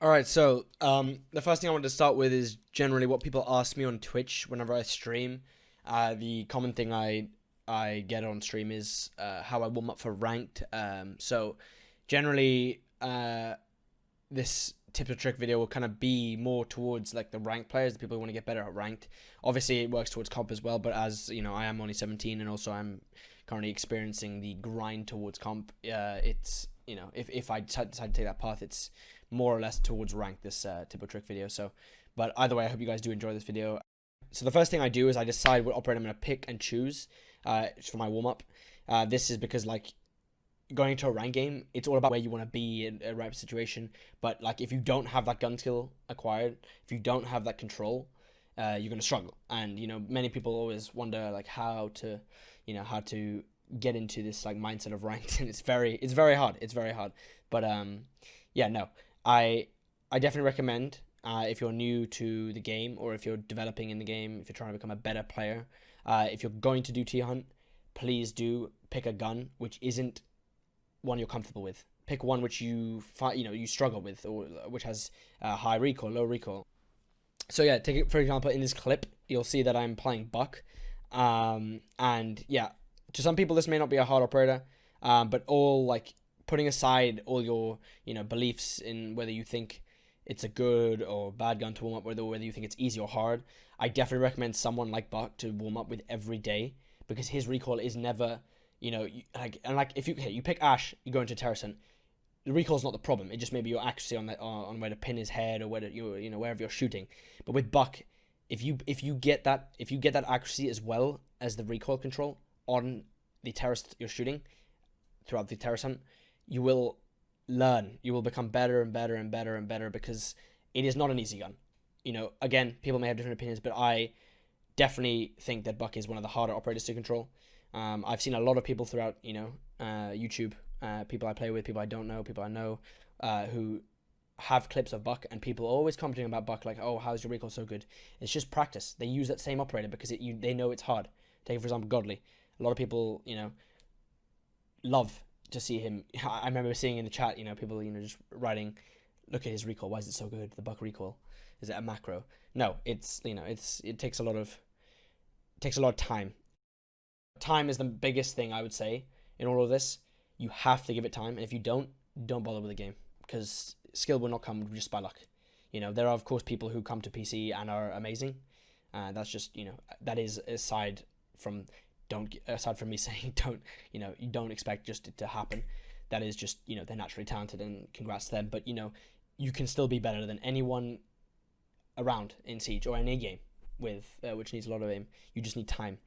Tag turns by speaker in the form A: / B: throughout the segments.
A: All right, so the first thing I want to start with is generally what people ask me on Twitch whenever I stream. The common thing I get on stream is how I warm up for ranked. So generally, this tips or trick video will kind of be more towards like the ranked players, the people who want to get better at ranked. Obviously, it works towards comp as well, but as you know, I am only 17, and also I'm currently experiencing the grind towards comp. It's if I decide to take that path, it's more or less towards rank, this tip or trick video. So, but either way, I hope you guys do enjoy this video. So the first thing I do is I decide what operator I'm going to pick and choose for my warm up. This is because like going into a rank game, it's all about where you want to be in a right situation. But like if you don't have that gun skill acquired, if you don't have that control, you're going to struggle. And many people always wonder like how to get into this like mindset of ranked, and it's very hard. It's very hard. But yeah, no. I definitely recommend if you're new to the game, or if you're developing in the game, if you're trying to become a better player, if you're going to do tier hunt, please do pick a gun which isn't one you're comfortable with. Pick one which you struggle with, or which has high recoil, low recoil. So yeah, take it for example in this clip, you'll see that I'm playing Buck, and yeah, to some people this may not be a hard operator, but all like putting aside all your beliefs in whether you think it's a good or bad gun to warm up, whether you think it's easy or hard, I definitely recommend someone like Buck to warm up with every day, because his recoil is never if you pick Ash, you go into Terrace, the recoil's not the problem. It just maybe your accuracy on where to pin his head, or whether wherever you're shooting. But with Buck, if you get that accuracy as well as the recoil control on the terrace you're shooting throughout the terrace hunt, you will learn. You will become better and better and better and better, because it is not an easy gun. Again, people may have different opinions, but I definitely think that Buck is one of the harder operators to control. I've seen a lot of people throughout, YouTube, people I play with, people I don't know, people I know, who have clips of Buck, and people are always commenting about Buck like, oh, how's your recoil so good? It's just practice. They use that same operator because they know it's hard. Take for example Godly. A lot of people, love to see him. I remember seeing in the chat, people, just writing, look at his recoil. Why is it so good? The Buck recoil. Is it a macro? No, it takes a lot of time. Time is the biggest thing I would say in all of this. You have to give it time, and if you don't bother with the game, because skill will not come just by luck. There are of course people who come to PC and are amazing. That's just that is aside from me saying you don't expect just it to happen. That is just they're naturally talented, and congrats to them. But you can still be better than anyone around in Siege or any game with which needs a lot of aim. You just need time.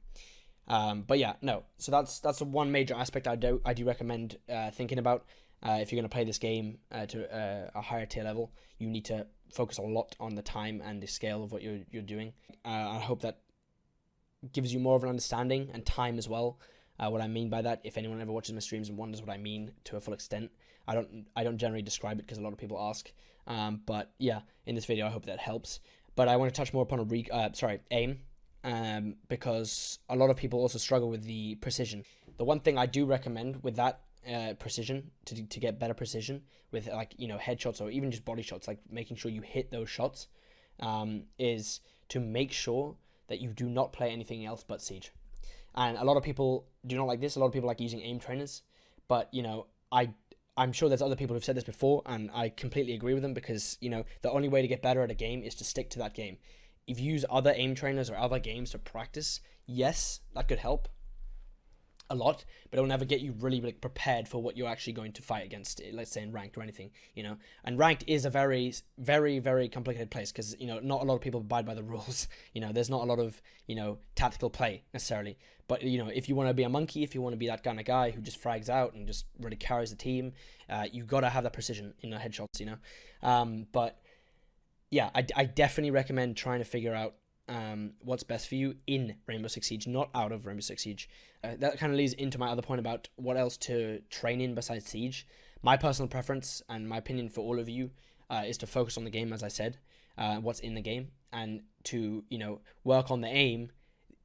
A: But yeah, no. So that's one major aspect I do recommend thinking about. If you're going to play this game to a higher tier level, you need to focus a lot on the time and the scale of what you're doing. I hope that gives you more of an understanding, and time as well. What I mean by that, if anyone ever watches my streams and wonders what I mean to a full extent, I don't generally describe it because a lot of people ask. But yeah, in this video I hope that helps. But I want to touch more upon aim. Because a lot of people also struggle with the precision. The one thing I do recommend with that precision, to get better precision with headshots or even just body shots, like making sure you hit those shots, is to make sure that you do not play anything else but Siege. And a lot of people do not like this. A lot of people like using aim trainers, but I'm sure there's other people who've said this before, and I completely agree with them, because the only way to get better at a game is to stick to that game. If you use other aim trainers or other games to practice, yes, that could help a lot, but it'll never get you really prepared for what you're actually going to fight against, let's say in ranked or anything, And ranked is a very, very, very complicated place, because, not a lot of people abide by the rules. There's not a lot of, tactical play necessarily. But, if you want to be a monkey, if you want to be that kind of guy who just frags out and just really carries the team, you've got to have that precision in the headshots, But yeah, I definitely recommend trying to figure out what's best for you in Rainbow Six Siege, not out of Rainbow Six Siege. That kind of leads into my other point about what else to train in besides Siege. My personal preference and my opinion for all of you is to focus on the game, as I said, what's in the game, and to work on the aim.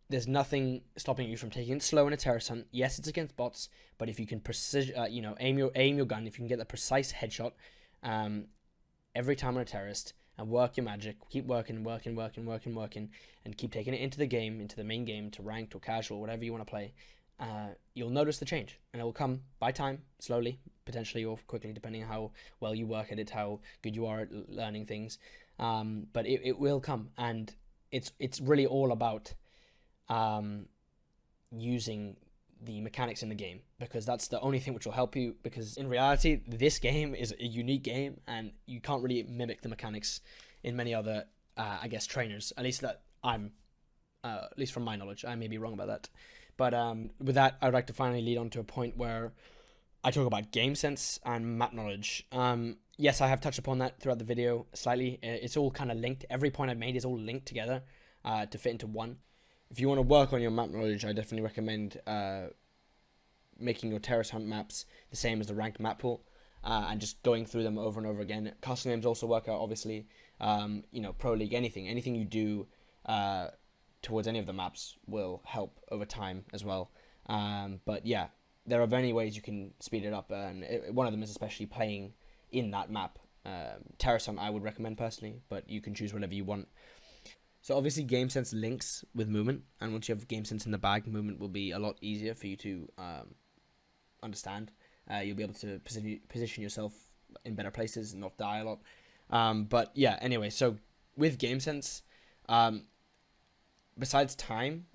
A: There's nothing stopping you from taking it slow in a terrace hunt. Yes, it's against bots, but if you can aim your gun, if you can get the precise headshot, every time on a terrorist and work your magic, keep working, and keep taking it into the game, into the main game, to ranked or casual, whatever you want to play, you'll notice the change, and it will come by time, slowly, potentially, or quickly, depending on how well you work at it, how good you are at learning things. But it will come, and it's really all about using the mechanics in the game, because that's the only thing which will help you, because in reality this game is a unique game and you can't really mimic the mechanics in many other I guess trainers, at least that I'm at least from my knowledge. I may be wrong about that, but with that, I'd like to finally lead on to a point where I talk about game sense and map knowledge. Yes, I have touched upon that throughout the video slightly. It's all kind of linked. Every point I've made is all linked together to fit into one. If you want to work on your map knowledge, I definitely recommend making your terrace hunt maps the same as the ranked map pool, and just going through them over and over again. Custom names also work out, obviously. Pro league, anything you do towards any of the maps will help over time as well. But yeah, there are many ways you can speed it up, and one of them is especially playing in that map. Terrace hunt I would recommend personally, but you can choose whatever you want. So obviously game sense links with movement, and once you have game sense in the bag, movement will be a lot easier for you to understand. You'll be able to position yourself in better places and not die a lot. But yeah, anyway, so with game sense, besides time,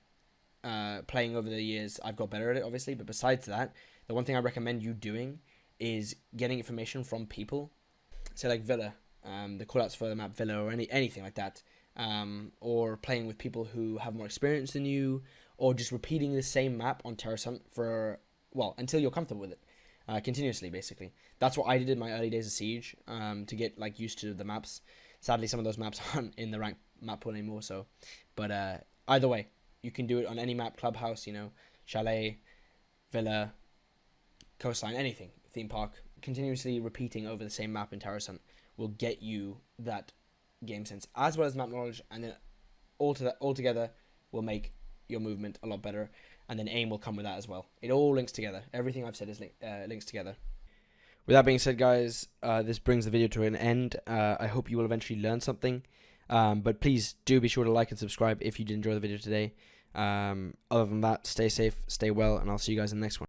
A: playing over the years, I've got better at it, obviously, but besides that, the one thing I recommend you doing is getting information from people. Say like Villa, the callouts for the map Villa, or anything like that. Or playing with people who have more experience than you, or just repeating the same map on Terrace Hunt until you're comfortable with it, continuously, basically. That's what I did in my early days of Siege, to get like used to the maps. Sadly, some of those maps aren't in the ranked map pool anymore, but either way, you can do it on any map: clubhouse, chalet, villa, coastline, anything, theme park. Continuously repeating over the same map in Terrace Hunt will get you that game sense as well as map knowledge, and then all together will make your movement a lot better, and then aim will come with that as well. It all links together. Everything I've said is links together. With that being said, guys, this brings the video to an end. I hope you will eventually learn something, but please do be sure to like and subscribe if you did enjoy the video today. Other than that, stay safe, stay well, and I'll see you guys in the next one.